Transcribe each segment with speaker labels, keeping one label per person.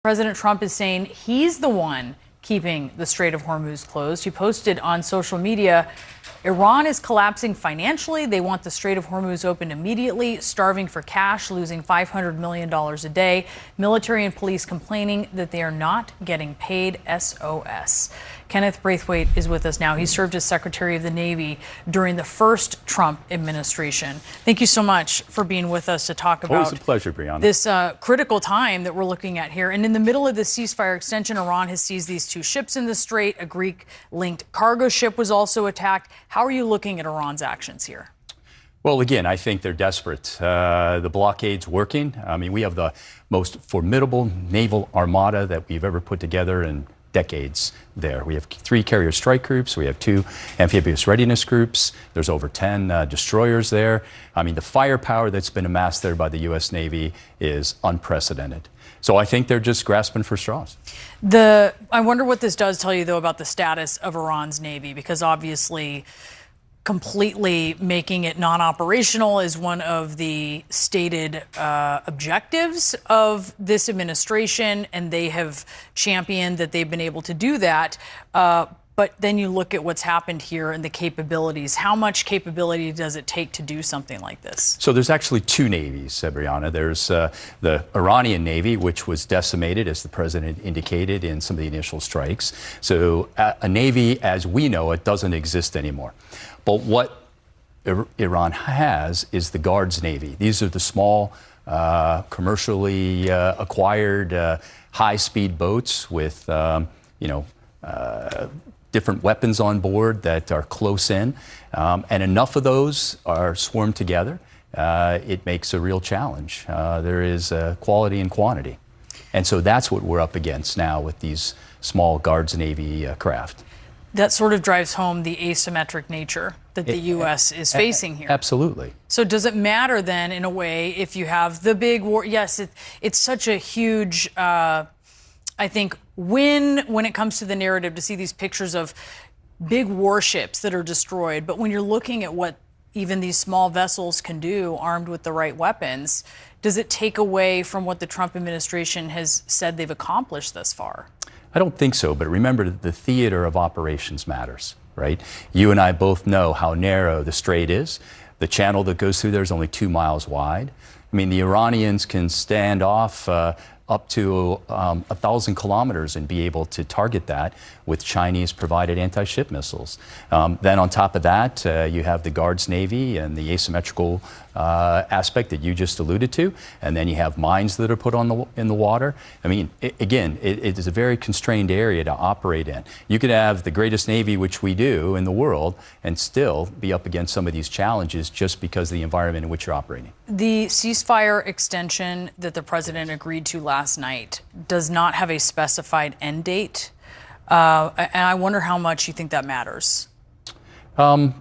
Speaker 1: President Trump is saying he's the one keeping the Strait of Hormuz closed. He posted on social media, Iran is collapsing financially. They want the Strait of Hormuz opened immediately, starving for cash, losing $500 million a day. Military and police complaining that they are not getting paid. SOS. Kenneth Braithwaite is with us now. He served as Secretary of the Navy during the first Trump administration. Thank you so much for being with us to talk about
Speaker 2: always a pleasure, Brianna.
Speaker 1: This critical time that we're looking at here. And in the middle of the ceasefire extension, Iran has seized these two ships in the Strait. A Greek-linked cargo ship was also attacked. How are you looking at Iran's actions here?
Speaker 2: Well, again, I think they're desperate. The blockade's working. I mean, we have the most formidable naval armada that we've ever put together in decades there. We have 3 carrier strike groups. We have 2 amphibious readiness groups. There's over 10 destroyers there. I mean, the firepower that's been amassed there by the U.S. Navy is unprecedented. So I think they're just grasping for straws.
Speaker 1: I wonder what this does tell you, though, about the status of Iran's Navy, because obviously completely making it non-operational is one of the stated objectives of this administration, and they have championed that they've been able to do that. But then you look at what's happened here and the capabilities. How much capability does it take to do something like this?
Speaker 2: So there's actually 2 navies, Brianna. There's the Iranian Navy, which was decimated, as the president indicated, in some of the initial strikes. So a navy, as we know it, doesn't exist anymore. But what Iran has is the Guards Navy. These are the small, commercially acquired, high-speed boats with, different weapons on board that are close in, and enough of those are swarmed together. It makes a real challenge. There is quality and quantity. And so that's what we're up against now with these small Guards Navy craft.
Speaker 1: That sort of drives home the asymmetric nature that the U.S. is facing here.
Speaker 2: Absolutely.
Speaker 1: So does it matter then, in a way, if you have the big war? Yes, it's such a huge, I think, win when it comes to the narrative to see these pictures of big warships that are destroyed. But when you're looking at what even these small vessels can do armed with the right weapons, does it take away from what the Trump administration has said they've accomplished thus far?
Speaker 2: I don't think so, but remember, the theater of operations matters, right? You and I both know how narrow the strait is. The channel that goes through there is only 2 miles wide. I mean, the Iranians can stand off up to 1,000 kilometers and be able to target that with Chinese-provided anti-ship missiles. Then on top of that, you have the Guards Navy and the asymmetrical aspect that you just alluded to, and then you have mines that are put on in the water. I mean, it is a very constrained area to operate in. You could have the greatest Navy, which we do in the world, and still be up against some of these challenges just because of the environment in which you're operating.
Speaker 1: The ceasefire extension that the president agreed to last night does not have a specified end date. And I wonder how much you think that matters.
Speaker 2: I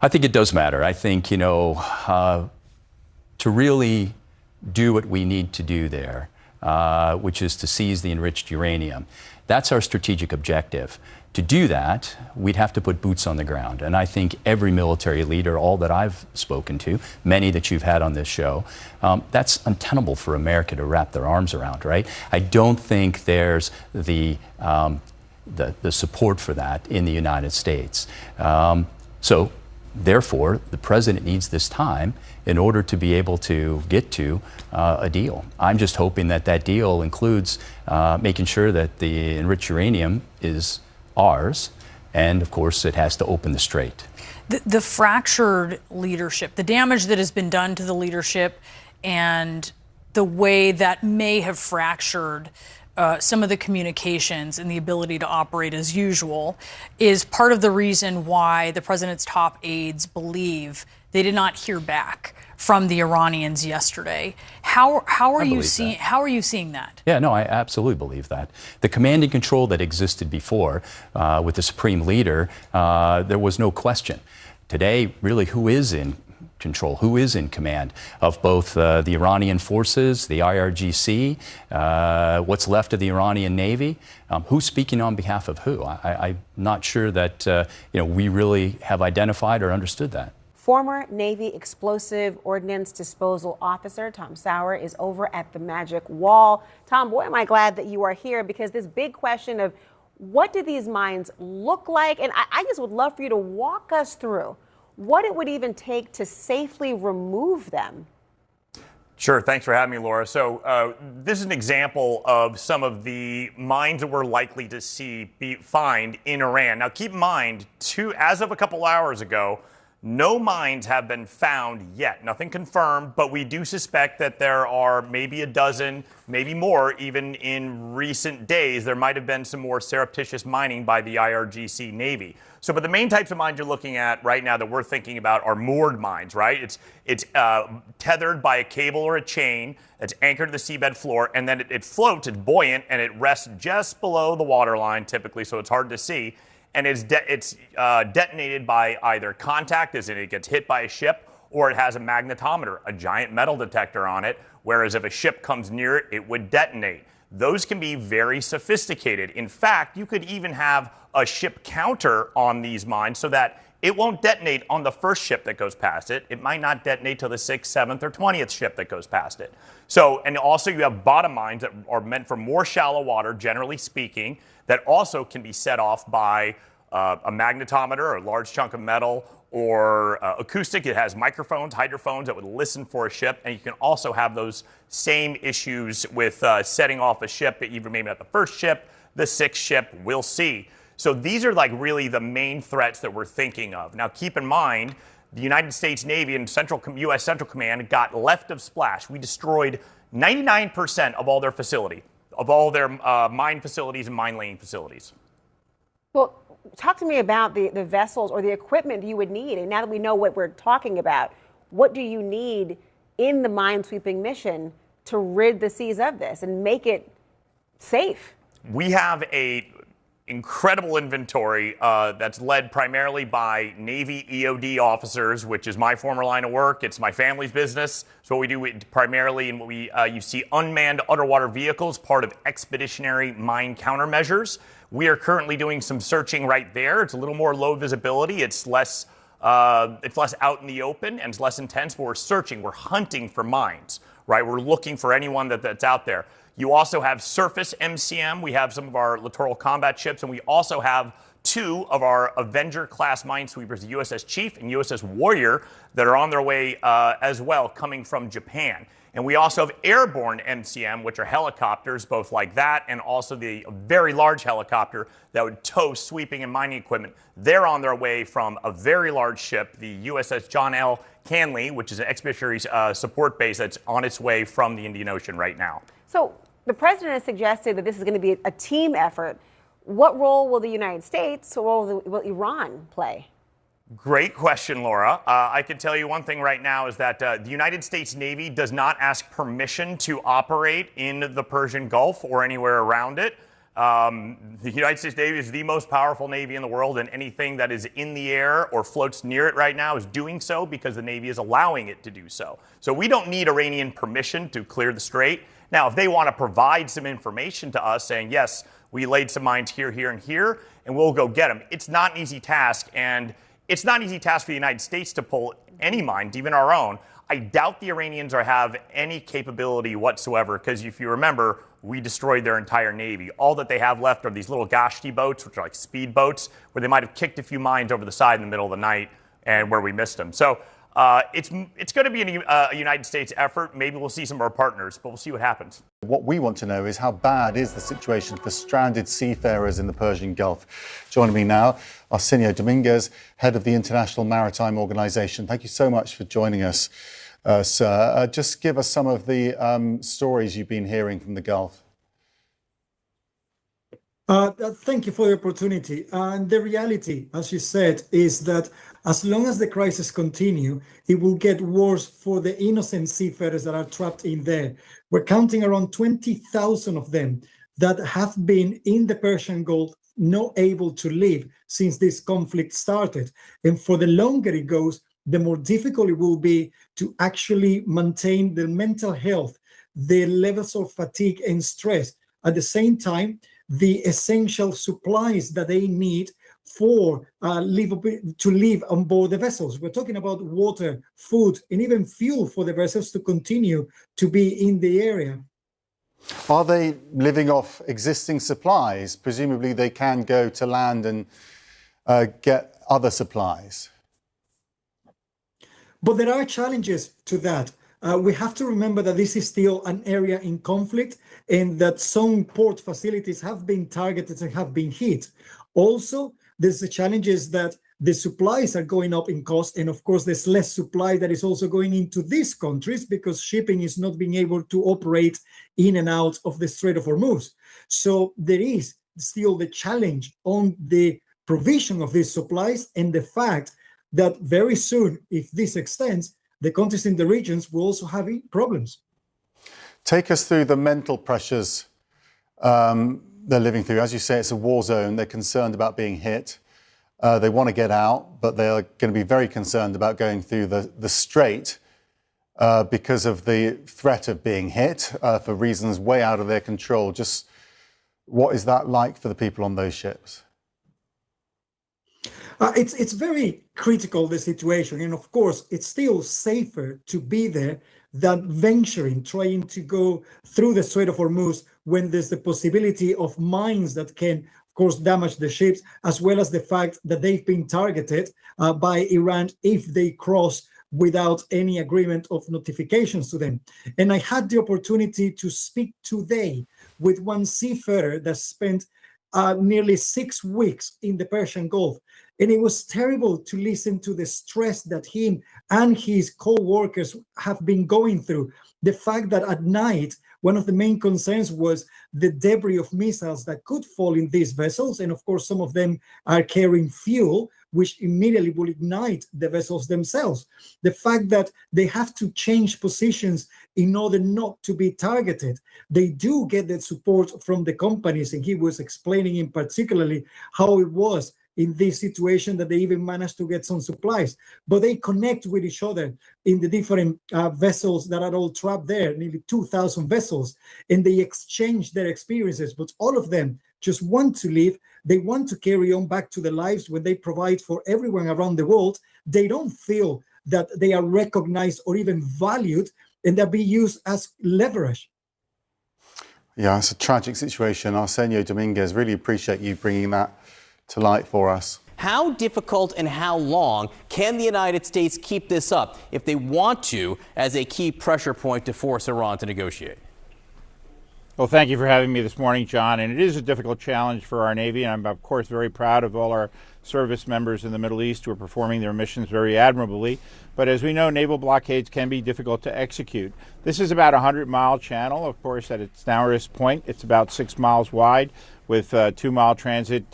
Speaker 2: think it does matter. I think, to really do what we need to do there, which is to seize the enriched uranium, that's our strategic objective. To do that, we'd have to put boots on the ground. And I think every military leader, all that I've spoken to, many that you've had on this show, that's untenable for America to wrap their arms around, right? I don't think there's the support for that in the United States. So therefore, the president needs this time in order to be able to get to a deal. I'm just hoping that that deal includes making sure that the enriched uranium is ours, and of course it has to open the strait.
Speaker 1: The fractured leadership, the damage that has been done to the leadership, and the way that may have fractured some of the communications and the ability to operate as usual is part of the reason why the president's top aides believe they did not hear back from the Iranians yesterday. How are you seeing that?
Speaker 2: Yeah, no, I absolutely believe that. The command and control that existed before with the supreme leader, there was no question. Today, really, who is in control, who is in command of both the Iranian forces, the IRGC, what's left of the Iranian Navy, who's speaking on behalf of who? I'm not sure that we really have identified or understood that.
Speaker 3: Former Navy Explosive Ordnance Disposal Officer Tom Sauer is over at the Magic Wall. Tom, boy, am I glad that you are here, because this big question of what do these mines look like? And I just would love for you to walk us through what it would even take to safely remove them.
Speaker 4: Sure. Thanks for having me, Laura. So this is an example of some of the mines that we're likely to find in Iran. Now, keep in mind, as of a couple hours ago, no mines have been found yet. Nothing confirmed, but we do suspect that there are maybe a dozen, maybe more, even in recent days. There might have been some more surreptitious mining by the IRGC Navy. But the main types of mines you're looking at right now that we're thinking about are moored mines, right? It's tethered by a cable or a chain. It's anchored to the seabed floor, and then it floats. It's buoyant, and it rests just below the waterline, typically, so it's hard to see. And it's detonated by either contact, as in it gets hit by a ship, or it has a magnetometer, a giant metal detector on it, whereas if a ship comes near it, it would detonate. Those can be very sophisticated. In fact, you could even have a ship counter on these mines so that it won't detonate on the first ship that goes past it. It might not detonate till the 6th, 7th, or 20th ship that goes past it. And also you have bottom mines that are meant for more shallow water, generally speaking, that also can be set off by a magnetometer or a large chunk of metal, or acoustic. It has microphones, hydrophones that would listen for a ship. And you can also have those same issues with setting off a ship, even maybe not the first ship, the 6th ship, we'll see. So these are like really the main threats that we're thinking of. Now, keep in mind, the United States Navy and U.S. Central Command got left of splash. We destroyed 99% of all their mine facilities and mine laying facilities.
Speaker 3: Well, talk to me about the vessels or the equipment you would need. And now that we know what we're talking about, what do you need in the minesweeping mission to rid the seas of this and make it safe?
Speaker 4: We have a incredible inventory that's led primarily by Navy EOD officers, which is my former line of work. It's my family's business. So what we do primarily, and you see unmanned underwater vehicles, part of expeditionary mine countermeasures. We are currently doing some searching right there. It's a little more low visibility. It's less out in the open, and it's less intense, but we're searching. We're hunting for mines, right? We're looking for anyone that's out there. You also have surface MCM. We have some of our littoral combat ships, and we also have 2 of our Avenger-class minesweepers, the USS Chief and USS Warrior, that are on their way as well, coming from Japan. And we also have airborne MCM, which are helicopters, both like that and also the very large helicopter that would tow sweeping and mining equipment. They're on their way from a very large ship, the USS John L. Canley, which is an expeditionary support base that's on its way from the Indian Ocean right now.
Speaker 3: So the president has suggested that this is going to be a team effort. What role will the United States or will Iran play?
Speaker 4: Great question, Laura. I can tell you one thing right now is that the United States Navy does not ask permission to operate in the Persian Gulf or anywhere around it. The United States Navy is the most powerful Navy in the world, and anything that is in the air or floats near it right now is doing so because the Navy is allowing it to do so. So we don't need Iranian permission to clear the strait. Now, if they want to provide some information to us saying, yes, we laid some mines here, here, and here, and we'll go get them, it's not an easy task. And it's not an easy task for the United States to pull any mines, even our own. I doubt the Iranians have any capability whatsoever, because if you remember, we destroyed their entire Navy. All that they have left are these little Gashti boats, which are like speed boats, where they might have kicked a few mines over the side in the middle of the night and where we missed them. So it's going to be a United States effort. Maybe we'll see some of our partners, but we'll see what happens.
Speaker 5: What we want to know is how bad is the situation for stranded seafarers in the Persian Gulf? Joining me now, Arsenio Dominguez, head of the International Maritime Organization. Thank you so much for joining us, sir. Just give us some of the stories you've been hearing from the Gulf.
Speaker 6: Thank you for the opportunity. And the reality, as you said, is that as long as the crisis continue, it will get worse for the innocent seafarers that are trapped in there. We're counting around 20,000 of them that have been in the Persian Gulf, not able to leave since this conflict started. And for the longer it goes, the more difficult it will be to actually maintain their mental health, their levels of fatigue and stress. At the same time, the essential supplies that they need for to live on board the vessels. We're talking about water, food, and even fuel for the vessels to continue to be in the area.
Speaker 5: Are they living off existing supplies? Presumably they can go to land and get other supplies.
Speaker 6: But there are challenges to that. We have to remember that this is still an area in conflict and that some port facilities have been targeted and have been hit. Also, there's the challenges that the supplies are going up in cost. And of course, there's less supply that is also going into these countries because shipping is not being able to operate in and out of the Strait of Hormuz. So there is still the challenge on the provision of these supplies and the fact that very soon, if this extends, the countries in the regions will also have problems.
Speaker 5: Take us through the mental pressures they're living through. As you say, it's a war zone. They're concerned about being hit. They want to get out, but they're going to be very concerned about going through the strait because of the threat of being hit for reasons way out of their control. Just what is that like for the people on those ships?
Speaker 6: It's very critical, the situation. And of course, it's still safer to be there than venturing, trying to go through the Strait of Hormuz when there's the possibility of mines that can, of course, damage the ships, as well as the fact that they've been targeted by Iran if they cross without any agreement of notifications to them. And I had the opportunity to speak today with one seafarer that spent nearly 6 weeks in the Persian Gulf. And it was terrible to listen to the stress that him and his co-workers have been going through. The fact that at night, one of the main concerns was the debris of missiles that could fall in these vessels. And of course, some of them are carrying fuel, which immediately will ignite the vessels themselves. The fact that they have to change positions in order not to be targeted. They do get the support from the companies. And he was explaining in particularly how it was in this situation that they even managed to get some supplies. But they connect with each other in the different vessels that are all trapped there, nearly 2,000 vessels, and they exchange their experiences. But all of them just want to live. They want to carry on back to their lives when they provide for everyone around the world. They don't feel that they are recognized or even valued, and they're being used as leverage.
Speaker 5: Yeah, it's a tragic situation. Arsenio Dominguez, really appreciate you bringing that to light for us.
Speaker 7: How difficult and how long can the United States keep this up if they want to as a key pressure point to force Iran to negotiate?
Speaker 8: Well, thank you for having me this morning, John. And it is a difficult challenge for our Navy. And I'm, of course, very proud of all our service members in the Middle East who are performing their missions very admirably. But as we know, naval blockades can be difficult to execute. This is about a 100-mile channel, of course, at its narrowest point. It's about 6 miles wide with 2-mile transit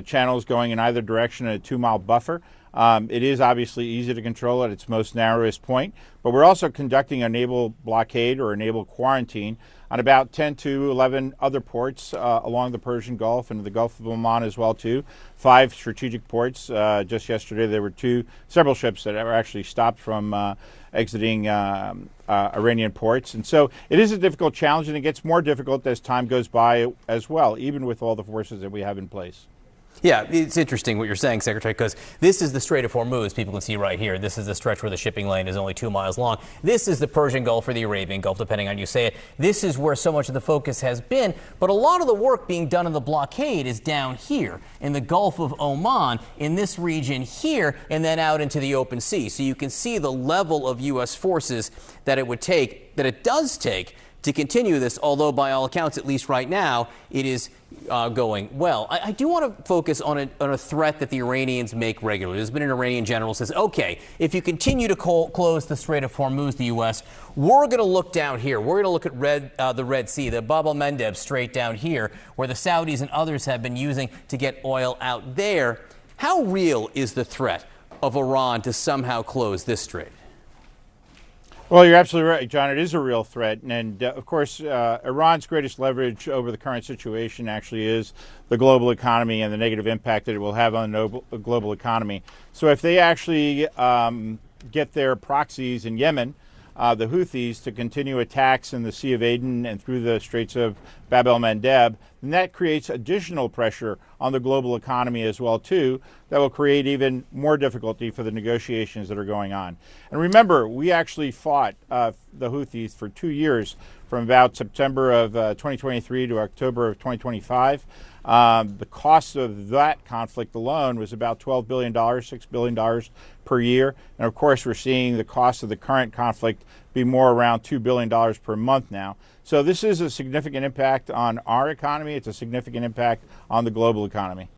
Speaker 8: channels going in either direction and a 2-mile buffer. It is obviously easy to control at its most narrowest point, but we're also conducting a naval blockade or a naval quarantine on about 10 to 11 other ports along the Persian Gulf and the Gulf of Oman as well too. 5 strategic ports. Just yesterday there were several ships that were actually stopped from exiting Iranian ports. And so it is a difficult challenge, and it gets more difficult as time goes by as well, even with all the forces that we have in place.
Speaker 7: Yeah, it's interesting what you're saying, Secretary, because this is the Strait of Hormuz. People can see right here. This is the stretch where the shipping lane is only 2 miles long. This is the Persian Gulf or the Arabian Gulf, depending on how you say it. This is where so much of the focus has been. But a lot of the work being done in the blockade is down here in the Gulf of Oman, in this region here, and then out into the open sea. So you can see the level of U.S. forces that it would take, that it does take, to continue this, although by all accounts, at least right now, it is going well. I do want to focus on a threat that the Iranians make regularly. There's been an Iranian general who says, okay, if you continue to close the Strait of Hormuz, the U.S., we're going to look down here. We're going to look at the Red Sea, the Bab el-Mandeb Strait down here, where the Saudis and others have been using to get oil out there. How real is the threat of Iran to somehow close this strait?
Speaker 8: Well, you're absolutely right, John. It is a real threat. And of course, Iran's greatest leverage over the current situation actually is the global economy and the negative impact that it will have on the global economy. So if they actually get their proxies in Yemen the Houthis to continue attacks in the Sea of Aden and through the Straits of Bab el-Mandeb, then that creates additional pressure on the global economy as well too, that will create even more difficulty for the negotiations that are going on. And remember, we actually fought the Houthis for 2 years, from about September of 2023 to October of 2025. The cost of that conflict alone was about $12 billion, $6 billion per year. And of course, we're seeing the cost of the current conflict be more around $2 billion per month now. So this is a significant impact on our economy. It's a significant impact on the global economy.